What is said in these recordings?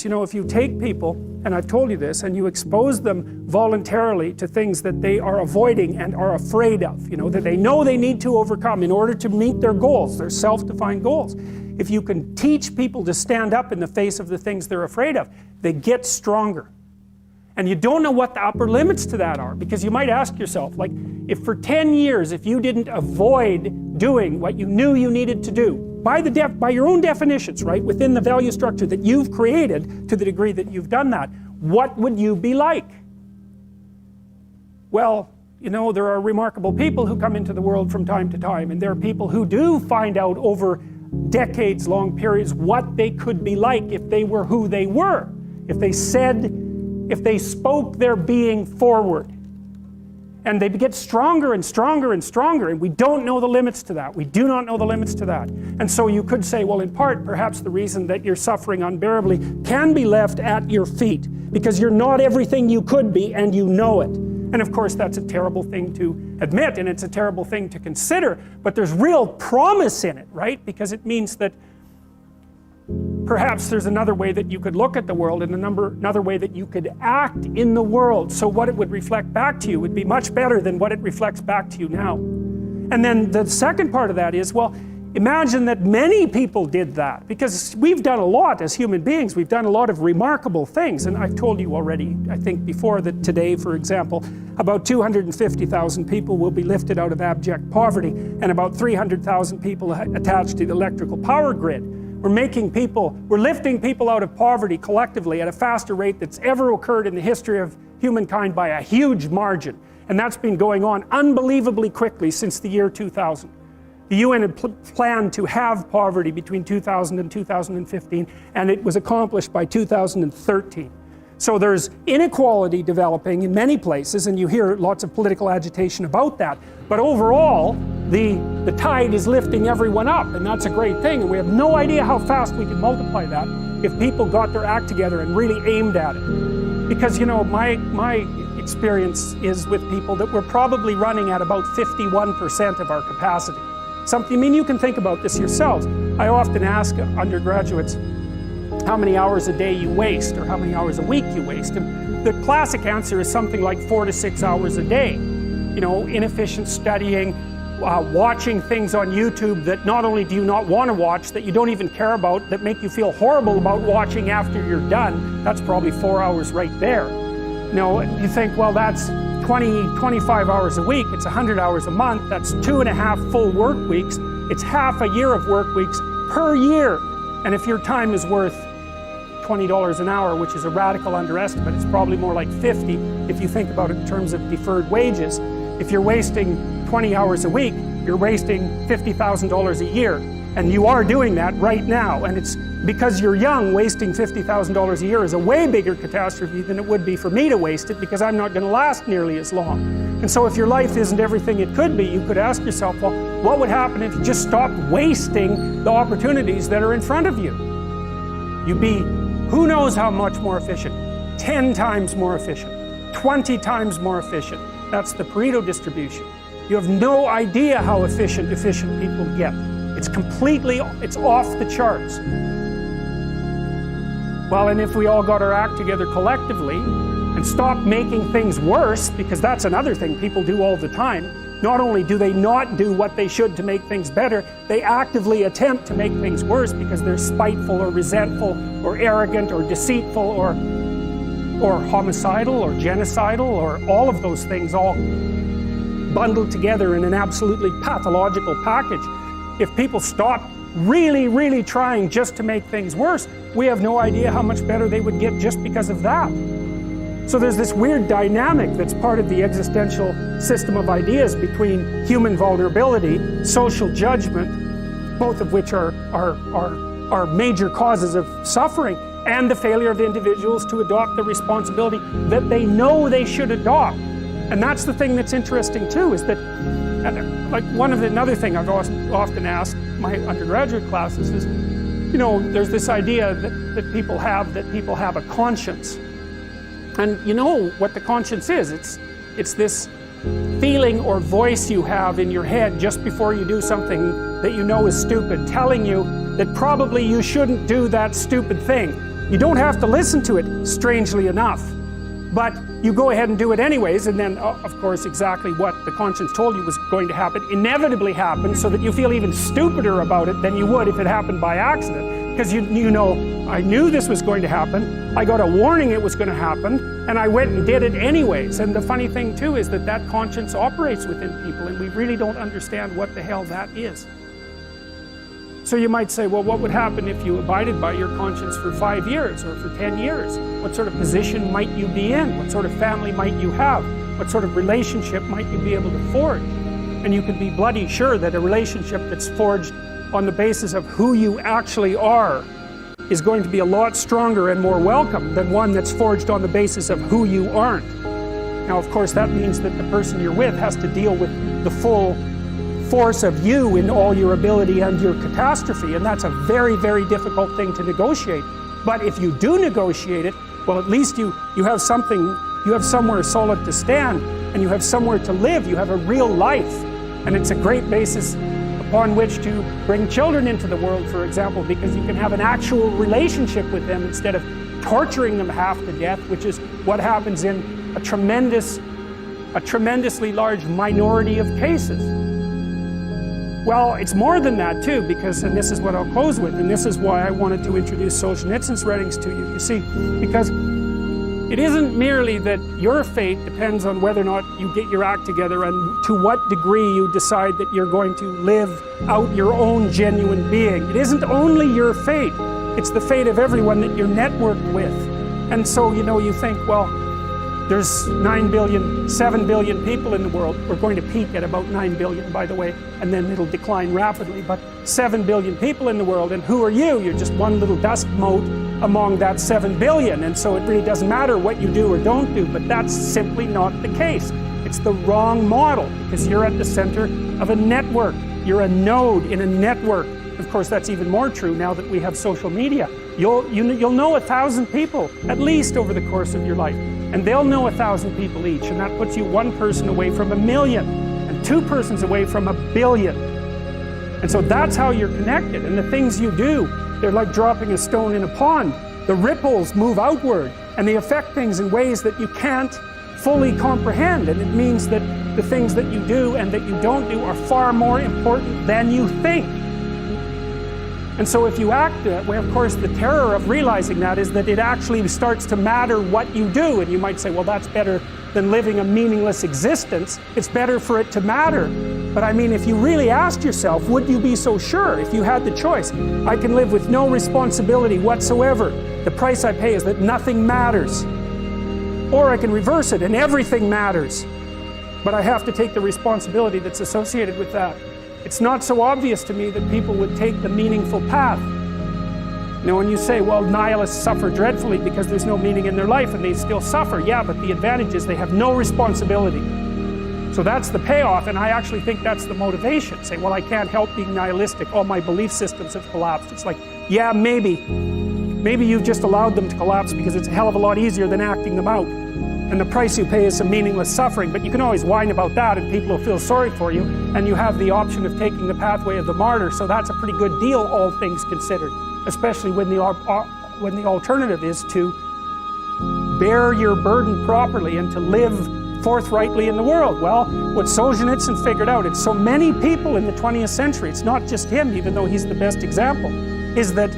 You know, if you take people, and I've told you this, and you expose them voluntarily to things that they are avoiding and are afraid of, you know, that they know they need to overcome in order to meet their goals, their self-defined goals. If you can teach people to stand up in the face of the things they're afraid of, they get stronger. And you don't know what the upper limits to that are, because you might ask yourself, like, if for 10 years, if you didn't avoid doing what you knew you needed to do, by your own definitions, right, within the value structure that you've created to the degree that you've done that, what would you be like? Well, you know, there are remarkable people who come into the world from time to time, and there are people who do find out over decades-long periods what they could be like if they were who they were, if they spoke their being forward. And they get stronger and stronger and stronger, and we don't know the limits to that. We do not know the limits to that. And so you could say, well, in part, perhaps the reason that you're suffering unbearably can be left at your feet, because you're not everything you could be, and you know it. And of course, that's a terrible thing to admit, and it's a terrible thing to consider, but there's real promise in it, right? Because it means that perhaps there's another way that you could look at the world, and another way that you could act in the world, so what it would reflect back to you would be much better than what it reflects back to you now. And then the second part of that is, well, imagine that many people did that, because we've done a lot as human beings. We've done a lot of remarkable things, and I've told you already, I think before, that today, for example, about 250,000 people will be lifted out of abject poverty, and about 300,000 people attached to the electrical power grid. We're lifting people out of poverty collectively at a faster rate that's ever occurred in the history of humankind by a huge margin. And that's been going on unbelievably quickly since the year 2000. The UN had planned to have poverty between 2000 and 2015, and it was accomplished by 2013. So there's inequality developing in many places, and you hear lots of political agitation about that. But overall, the tide is lifting everyone up, and that's a great thing. And we have no idea how fast we can multiply that if people got their act together and really aimed at it. Because, you know, my experience is with people that we're probably running at about 51% of our capacity. I mean, you can think about this yourselves. I often ask undergraduates how many hours a day you waste, or how many hours a week you waste. And the classic answer is something like 4 to 6 hours a day. You know, inefficient studying, watching things on YouTube that not only do you not want to watch, that you don't even care about, that make you feel horrible about watching after you're done. That's probably 4 hours right there. You know, you think, well, that's 25 hours a week, it's 100 hours a month, that's 2.5 full work weeks, it's half a year of work weeks per year. And if your time is worth $20 an hour, which is a radical underestimate, it's probably more like 50 if you think about it in terms of deferred wages. If you're wasting 20 hours a week, you're wasting $50,000 a year. And you are doing that right now. And it's because you're young, wasting $50,000 a year is a way bigger catastrophe than it would be for me to waste it, because I'm not going to last nearly as long. And so if your life isn't everything it could be, you could ask yourself, well, what would happen if you just stopped wasting the opportunities that are in front of you? You'd be, who knows how much more efficient? 10 times more efficient, 20 times more efficient. That's the Pareto distribution. You have no idea how efficient people get. It's off the charts. Well, and if we all got our act together collectively and stopped making things worse, because that's another thing people do all the time. Not only do they not do what they should to make things better, they actively attempt to make things worse because they're spiteful or resentful or arrogant or deceitful or homicidal or genocidal, or all of those things all bundled together in an absolutely pathological package. If people stop really, really trying just to make things worse, we have no idea how much better they would get just because of that. So there's this weird dynamic that's part of the existential system of ideas between human vulnerability, social judgment, both of which are major causes of suffering, and the failure of individuals to adopt the responsibility that they know they should adopt. And that's the thing that's interesting too, is that, like another thing I've often asked my undergraduate classes is, you know, there's this idea that people have a conscience. And you know what the conscience is. It's this feeling or voice you have in your head just before you do something that you know is stupid, telling you that probably you shouldn't do that stupid thing. You don't have to listen to it, strangely enough. But you go ahead and do it anyways, and then, of course, exactly what the conscience told you was going to happen inevitably happens, so that you feel even stupider about it than you would if it happened by accident. Because you know, I knew this was going to happen, I got a warning it was going to happen, and I went and did it anyways. And the funny thing too is that that conscience operates within people, and we really don't understand what the hell that is. So you might say, well, what would happen if you abided by your conscience for 5 years or for 10 years? What sort of position might you be in? What sort of family might you have? What sort of relationship might you be able to forge? And you can be bloody sure that a relationship that's forged on the basis of who you actually are is going to be a lot stronger and more welcome than one that's forged on the basis of who you aren't. Now, of course, that means that the person you're with has to deal with the full force of you in all your ability and your catastrophe, and that's a very, very difficult thing to negotiate. But if you do negotiate it, well, at least you have something, you have somewhere solid to stand, and you have somewhere to live, you have a real life, and it's a great basis upon which to bring children into the world, for example, because you can have an actual relationship with them instead of torturing them half to death, which is what happens in a tremendously large minority of cases. Well, it's more than that too, because, and this is what I'll close with, and this is why I wanted to introduce Solzhenitsyn's writings to you. You see, because it isn't merely that your fate depends on whether or not you get your act together and to what degree you decide that you're going to live out your own genuine being. It isn't only your fate, it's the fate of everyone that you're networked with. And so, you know, you think, well, there's 7 billion people in the world. We're going to peak at about 9 billion, by the way, and then it'll decline rapidly. But 7 billion people in the world, and who are you? You're just one little dust mote among that 7 billion. And so it really doesn't matter what you do or don't do, but that's simply not the case. It's the wrong model, because you're at the center of a network. You're a node in a network. Of course, that's even more true now that we have social media. You'll know 1,000 people, at least, over the course of your life. And they'll know 1,000 people each, and that puts you one person away from 1 million, and 2 persons away from 1 billion. And so that's how you're connected, and the things you do, they're like dropping a stone in a pond. The ripples move outward, and they affect things in ways that you can't fully comprehend, and it means that the things that you do and that you don't do are far more important than you think. And so if you act that way, of course, the terror of realizing that is that it actually starts to matter what you do. And you might say, well, that's better than living a meaningless existence. It's better for it to matter. But I mean, if you really asked yourself, would you be so sure if you had the choice? I can live with no responsibility whatsoever. The price I pay is that nothing matters. Or I can reverse it and everything matters. But I have to take the responsibility that's associated with that. It's not so obvious to me that people would take the meaningful path. You know, when you say, well, nihilists suffer dreadfully because there's no meaning in their life and they still suffer. Yeah, but the advantage is they have no responsibility. So that's the payoff, and I actually think that's the motivation. Say, well, I can't help being nihilistic. All my belief systems have collapsed. It's like, yeah, maybe. Maybe you've just allowed them to collapse because it's a hell of a lot easier than acting them out. And the price you pay is some meaningless suffering, but you can always whine about that and people will feel sorry for you, and you have the option of taking the pathway of the martyr, so that's a pretty good deal, all things considered, especially when the alternative is to bear your burden properly and to live forthrightly in the world. Well, what Solzhenitsyn figured out, it's so many people in the 20th century, it's not just him, even though he's the best example, is that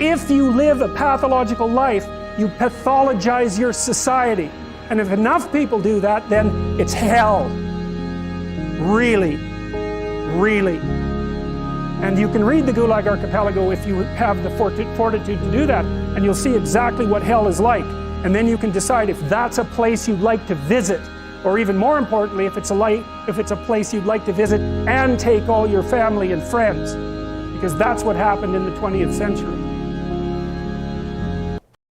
if you live a pathological life, you pathologize your society. And if enough people do that, then it's hell. Really, really. And you can read the Gulag Archipelago if you have the fortitude to do that, and you'll see exactly what hell is like. And then you can decide if that's a place you'd like to visit, or even more importantly, if it's a place you'd like to visit and take all your family and friends, because that's what happened in the 20th century.